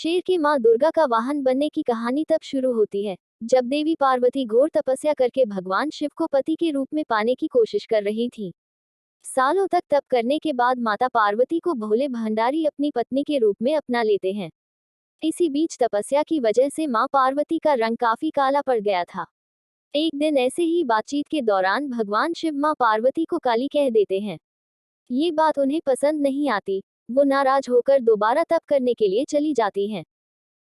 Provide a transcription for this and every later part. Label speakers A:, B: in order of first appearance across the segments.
A: शेर की माँ दुर्गा का वाहन बनने की कहानी तब शुरू होती है जब देवी पार्वती घोर तपस्या करके भगवान शिव को पति के रूप में पाने की कोशिश कर रही थी। सालों तक तप करने के बाद माता पार्वती को भोले भंडारी अपनी पत्नी के रूप में अपना लेते हैं। इसी बीच तपस्या की वजह से माँ पार्वती का रंग काफी काला पड़ गया था। एक दिन ऐसे ही बातचीत के दौरान भगवान शिव माँ पार्वती को काली कह देते हैं। ये बात उन्हें पसंद नहीं आती। वो नाराज होकर दोबारा तप करने के लिए चली जाती हैं।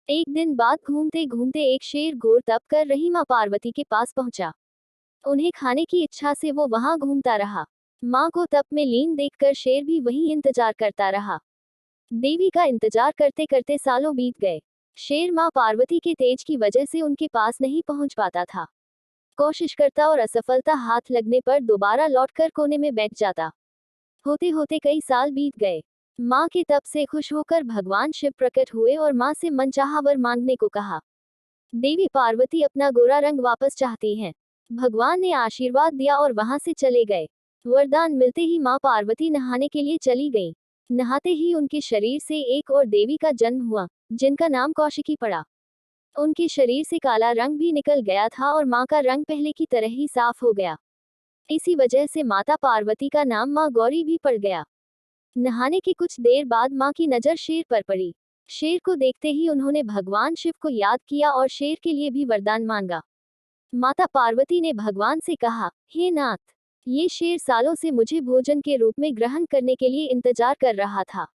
A: एक दिन बाद घूमते घूमते एक शेर घोर तप कर रही माँ पार्वती के पास पहुंचा। उन्हें खाने की इच्छा से वो वहां घूमता रहा। माँ को तप में लीन देखकर शेर भी वहीं इंतजार करता रहा। देवी का इंतजार करते करते सालों बीत गए। शेर माँ पार्वती के तेज की वजह से उनके पास नहीं पहुंच पाता था। कोशिश करता और असफलता हाथ लगने पर दोबारा लौटकर कोने में बैठ जाता। होते होते कई साल बीत गए। माँ के तप से खुश होकर भगवान शिव प्रकट हुए और माँ से मनचाहा वर मांगने को कहा। देवी पार्वती अपना गोरा रंग वापस चाहती हैं। भगवान ने आशीर्वाद दिया और वहां से चले गए। वरदान मिलते ही माँ पार्वती नहाने के लिए चली गई। नहाते ही उनके शरीर से एक और देवी का जन्म हुआ, जिनका नाम कौशिकी पड़ा। उनके शरीर से काला रंग भी निकल गया था और माँ का रंग पहले की तरह ही साफ हो गया। इसी वजह से माता पार्वती का नाम माँ गौरी भी पड़ गया। नहाने की कुछ देर बाद माँ की नजर शेर पर पड़ी। शेर को देखते ही उन्होंने भगवान शिव को याद किया और शेर के लिए भी वरदान मांगा। माता पार्वती ने भगवान से कहा, हे नाथ, ये शेर सालों से मुझे भोजन के रूप में ग्रहण करने के लिए इंतजार कर रहा था।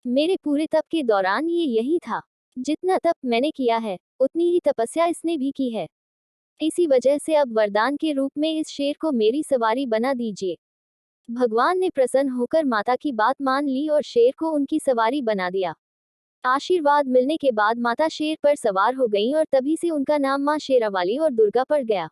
A: मेरे पूरे तप के दौरान ये यही था। जितना तप मैंने किया है, उतनी ही तपस्या इसने भी की है। इसी वजह से अब वरदान के रूप में इस शेर को मेरी सवारी बना दीजिए। भगवान ने प्रसन्न होकर माता की बात मान ली और शेर को उनकी सवारी बना दिया। आशीर्वाद मिलने के बाद माता शेर पर सवार हो गईं और तभी से उनका नाम मां शेरावाली और दुर्गा पड़ गया।